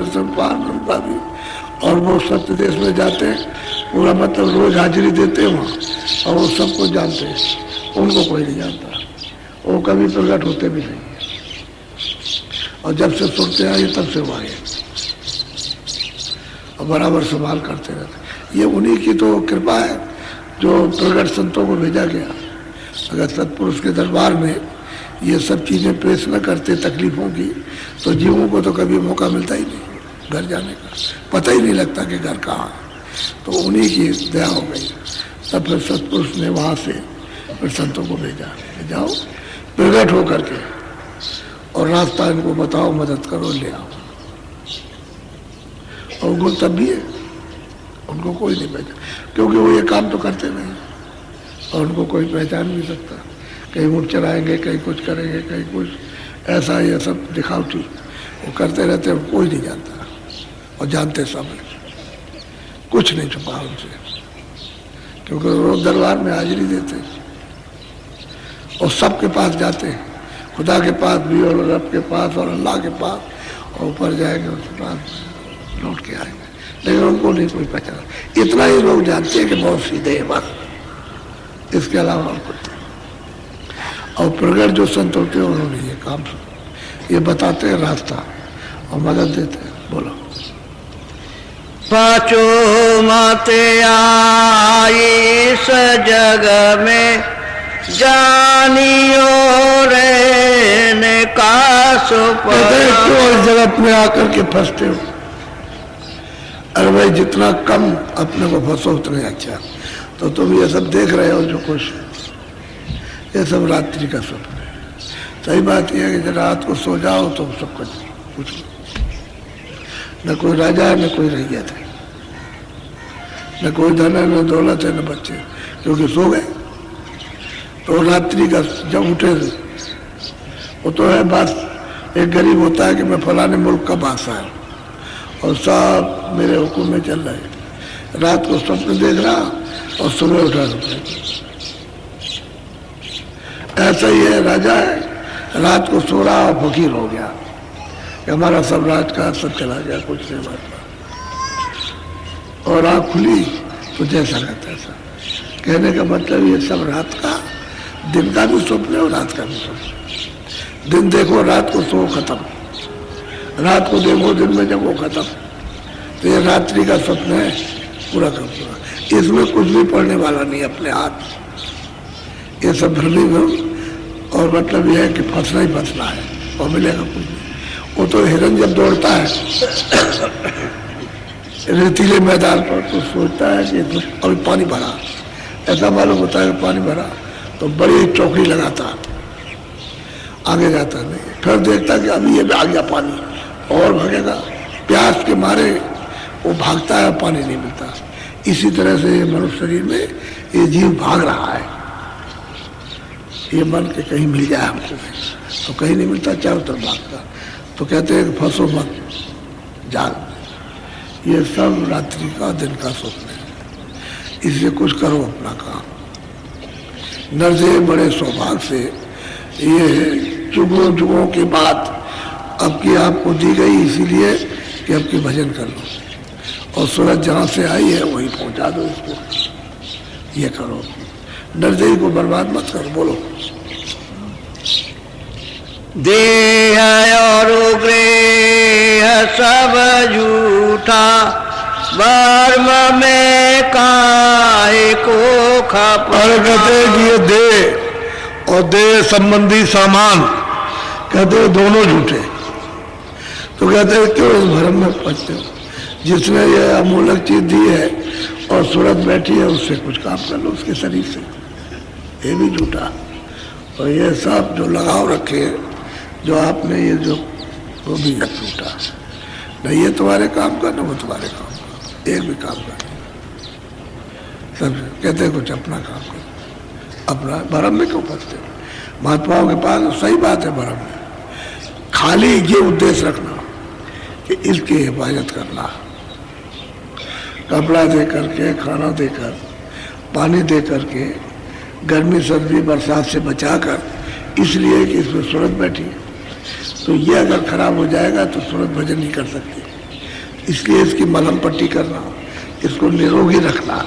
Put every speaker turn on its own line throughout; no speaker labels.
दर्शन पार भी। और वो सत्य देश में जाते हैं, पूरा मतलब रोज हाजिरी देते हैं वहाँ, और वो सबको जानते हैं, उनको कोई नहीं जानता, वो कभी प्रकट होते भी नहीं है। और जब से सुनते आए तब से वो आए और बराबर संभाल करते रहते। ये उन्हीं की तो कृपा है जो प्रकट संतों को भेजा गया। अगर सत्पुरुष के दरबार में ये सब चीज़ें पेश न करते तकलीफ़ों की, तो जीवों को तो कभी मौका मिलता ही नहीं घर जाने का, पता ही नहीं लगता कि घर कहाँ है। तो उन्हीं की दया हो गई। तब फिर सत्पुरुष ने वहाँ से फिर संतों को भेजा, जाओ प्रकट हो करके और रास्ता इनको बताओ, मदद करो, ले आओ। और उनको तब भी है, उनको कोई नहीं पहचान, क्योंकि वो ये काम तो करते नहीं और उनको कोई पहचान नहीं सकता। कहीं ऊँट चलाएंगे, कहीं कुछ करेंगे, कहीं कुछ ऐसा, ये सब दिखावटी वो करते रहते हैं, कोई नहीं जानता। और जानते सब हैं, कुछ नहीं छुपा उनसे, क्योंकि रोज दरबार में हाजिरी देते हैं और सबके पास जाते हैं, खुदा के पास भी और रब के पास और अल्लाह के पास, और ऊपर जाएंगे उसके पास लौट के आएंगे, लेकिन उनको नहीं कोई पहचान। इतना ही लोग जानते हैं कि बहुत सीधे हैं बस, इसके अलावा और कुछ। और प्रगट जो संत होते हैं उन्होंने ये काम ये बताते हैं रास्ता और मदद देते हैं। बोलो।
पांचों माते आई इस जग में, जानियो रहने का सुपना।
क्यों इस जगत में आकर के फंसते हो? अरे भाई जितना कम अपने को फंसो उतने अच्छा। तो तुम ये सब देख रहे हो जो कुछ, ये सब रात्रि का स्वप्न है। सही बात यह है कि जब रात को सो जाओ तो सब कुछ न कोई राजा है, न कोई रैयत है, न कोई धन है, न दौलत है, न बच्चे, क्योंकि सो गए। तो रात्रि का जब उठे वो तो है बात। एक गरीब होता है कि मैं फलाने मुल्क का बादशाह हूँ और सब मेरे हुक्म में चल रहे हैं। रात को स्वप्न देख रहा और सुबह उठा रुपये। ऐसा ही है, राजा है, रात को सो रहा और फकीर हो गया कि हमारा सब राज का सब चला गया, कुछ नहीं बात। और आँख खुली तो जैसा रहता ऐसा। कहने का मतलब ये सब रात का, दिन का भी स्वप्न है और रात का भी स्वप्न। दिन देखो रात को सो खत्म, रात को देखो दिन में जब वो खत्म। तो ये रात्रि का स्वप्न है पूरा का पूरा। इसमें कुछ भी पढ़ने वाला नहीं अपने हाथ। ये सब भ्रमी में, और मतलब यह है कि फंसना ही फंसना है और मिलेगा कुछ नहीं। वो तो हिरन जब दौड़ता है रेतीले मैदान पर तो सोचता है कि अभी पानी भरा, ऐसा मालूम होता है कि पानी भरा, तो बड़ी चौकड़ी लगाता है, आगे जाता नहीं। फिर देखता कि अभी ये आ गया पानी, और भागेगा। प्यास के मारे वो भागता है, पानी नहीं मिलता। इसी तरह से मनुष्य शरीर में ये जीव भाग रहा है। ये मन के कहीं मिल जाए हमको, तो कहीं नहीं मिलता, चारों तरफ भागता। तो कहते हैं कि फंसो मत जाल। ये सब रात्रि का दिन का स्वप्न है। इससे कुछ करो अपना काम। नरसे बड़े सौभाग्य से ये जुगों जुगों के बाद अब की आपको दी गई, इसीलिए कि अब की भजन कर लो और सूरज जहाँ से आई है वही पहुँचा दो इसको। ये करो, नरदेही को बर्बाद मत करो। बोलो।
देह और गृह सब झूठा, वर्म में काय को खपर।
कहते हैं कि ये देह और देह संबंधी सामान, कहते हैं दोनों झूठे। तो कहते हैं क्यों इस भ्रम में पड़ते हो? जिसने ये अमूलक चीज दी है और सूरत बैठी है, उससे कुछ काम कर लो, उसके शरीर से, ये भी झूठा। और ये सब जो लगाव रखे हैं, जो आपने ये जो, वो भी झूठा। नहीं ये तुम्हारे काम का, ना वो तुम्हारे काम का, एक भी काम का नहीं। सब कहते हैं कुछ अपना काम करो, अपना। भ्रम में क्यों फंसते हो? महात्माओं के पास सही बात है, भ्रम में खाली ये उद्देश्य रखना कि इसकी हिफाजत करना, कपड़ा दे करके, खाना देकर, पानी दे करके, गर्मी सर्दी बरसात से बचाकर, इसलिए कि इसमें सूरत बैठी है। तो ये अगर खराब हो जाएगा तो सूरत भजन नहीं कर सकती। इसलिए इसकी मलहम पट्टी करना, इसको निरोगी रखना,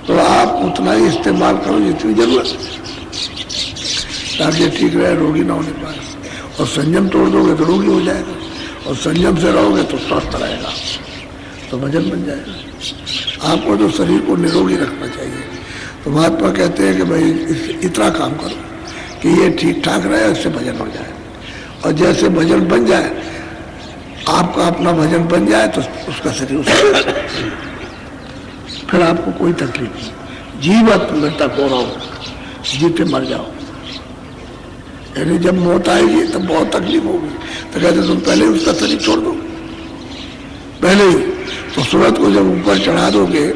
तो आप उतना ही इस्तेमाल करो जितनी जरूरत है, ताकि ठीक रहे, रोगी ना होने पाए। और संयम तोड़ दोगे तो रोगी हो जाएगा, और संयम से रहोगे तो स्वस्थ रहेगा, तो वजन बन जाएगा। आपको तो शरीर को निरोगी रखना चाहिए। तो महात्मा कहते हैं कि भाई इतना काम करो कि ये ठीक ठाक रहे, इससे भजन हो जाए। और जैसे भजन बन जाए, आपका अपना भजन बन जाए, तो उसका शरीर उसका फिर आपको कोई तकलीफ नहीं। जीवत मृतक हो रहा हो, जीते मर जाओ। यानी जब मौत आएगी तब बहुत तकलीफ होगी, तो कहते तुम पहले उसका शरीर छोड़ दो, पहले ही। तो सूरत को जब ऊपर चढ़ा दोगे,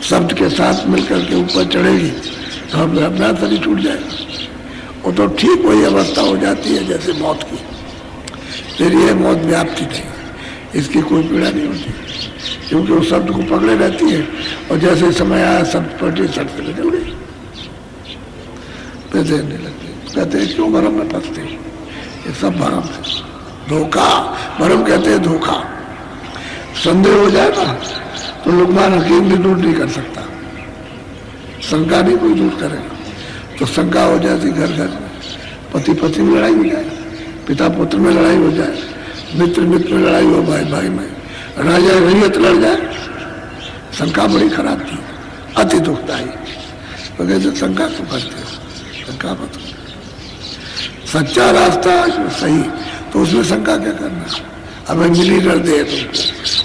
शब्द के साथ मिलकर के ऊपर चढ़ेगी, तो अपना शरीर छूट जाएगा। वो तो ठीक वही अवस्था हो जाती है जैसे मौत की। फिर ये मौत व्याप्ति नहीं, इसकी कोई पीड़ा नहीं होती, क्योंकि वो शब्द को पकड़े रहती है, और जैसे समय आया शब्द पलटी, सड़ से निकल गई, फिर देने लगे। कहते हैं क्यों भरम में फंसते हो? ये सब भरम है, धोखा। भरम कहते हैं धोखा। संदेह हो जाए ना, तो लुकमान हकीम भी दूर नहीं कर सकता, शंका नहीं कोई दूर करेगा। तो शंका हो जाती घर घर में, पति पति में लड़ाई हो जाए, पिता पुत्र में लड़ाई हो जाए, मित्र मित्र में लड़ाई हो, भाई भाई में, राजा रैयत लड़ जाए। शंका बड़ी खराब थी, अति दुखदायी। तो कहते शंका तो करते हो, शंका मत। सच्चा रास्ता सही, तो उसमें शंका क्या करना? अबे मिली कर दे तुमको,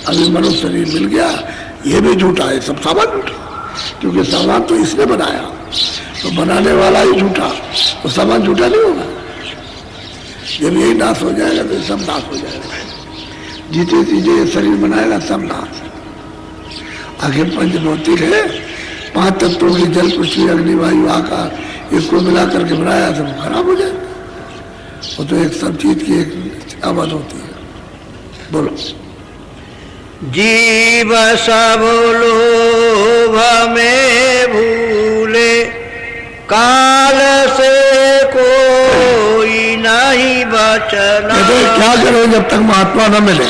अभी मनुष्य शरीर मिल गया, ये भी झूठा है, सब सामान झूठा, क्योंकि सामान तो इसने बनाया, तो बनाने वाला ही झूठा, तो सामान झूठा नहीं होगा। जब यही नाश हो जाएगा तो सब नाश हो जाएगा। जीते जीते ये शरीर बनाएगा, सब नाश। आखिर पंच भौतिक है, 5 तत्वों की जल पृथ्वी अग्नि वायु आकाश, इसको मिला करके बनाया, सब खराब हो जाएगा। वो तो एक सब चीज की एक आवाज होती है। बोलो।
जीव सब लोभ में भूले, काल से कोई नहीं बचना।
क्या करो जब तक महात्मा न मिले?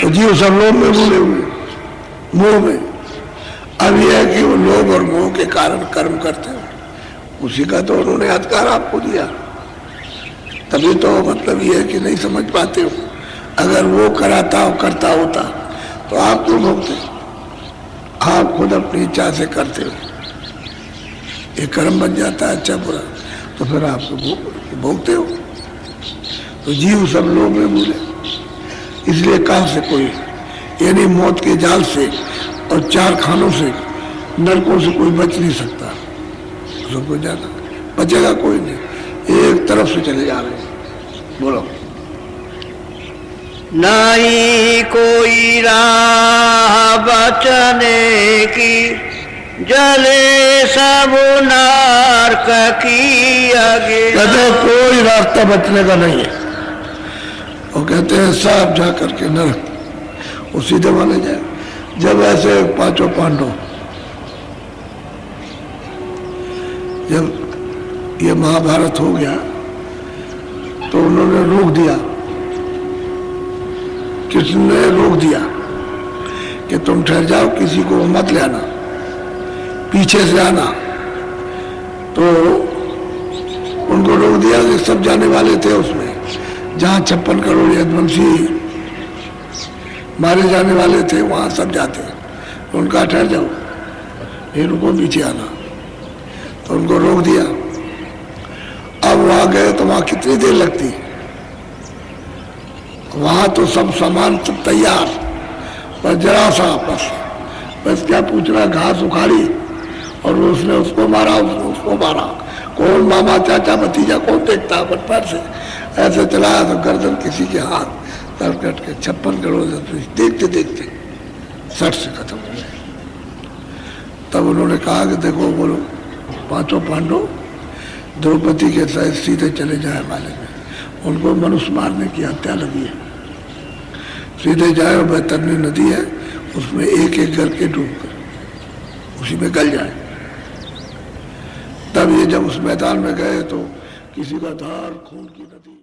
तो जीव सब लोभ में भूले हुए, मोह में। अब यह है कि वो लोभ और मोह के कारण कर्म करते हो, उसी का तो उन्होंने अधिकार आपको दिया। तभी तो मतलब ये है कि नहीं समझ पाते हो। अगर वो कराता हो, करता होता, तो आप क्यों भोगते? आप खुद अपनी इच्छा से करते हो, ये कर्म बन जाता है अच्छा बुरा, तो फिर आप भोगते हो। तो जीव सब लोग में भूले, इसलिए कहाँ से कोई, यानी मौत के जाल से और 4 खानों से, नरकों से कोई बच नहीं सकता। सबको जाना बचेगा कोई नहीं, एक तरफ से चले जा रहे हैं। बोलो।
नहीं कोई राह बचने की, जले सब नरक की आगे।
कहते कोई रास्ता बचने का नहीं है, वो कहते हैं साफ जा करके नरक, वो सीधे माने जाए। जब ऐसे 5 पांडव, जब ये महाभारत हो गया, तो उन्होंने रोक दिया, किसने रोक दिया कि तुम ठहर जाओ, किसी को मत ले आना, पीछे से आना। तो उनको रोक दिया कि सब जाने वाले थे उसमें, जहां 56 करोड़ यदुवंशी मारे जाने वाले थे, वहां सब जाते। तो उनका ठहर जाओ, इनको पीछे आना, तो उनको रोक दिया। अब वहां गए तो वहां कितनी देर लगती? वहां तो सब सामान सब तैयार, बस जरा सा बस क्या पूछना, घास उखाड़ी और उसने उसको मारा, उसने उसको मारा। कौन मामा चाचा भतीजा कौन देखता? पर पैर से ऐसे चलाया तो गर्दन किसी के हाथ तर कट के 56 करोड़ देखते देखते 60 से खत्म हो गए। तब उन्होंने कहा कि देखो बोलो, 5 पांडव द्रौपदी के साथ सीधे चले जाए माले में, उनको मनुष्य मारने की हत्या लगी है, सीधे जाए, और बैतरनी नदी है, उसमें एक एक करके डूब कर उसी में गल जाए। तब ये जब उस मैदान में गए तो किसी का धार खून की नदी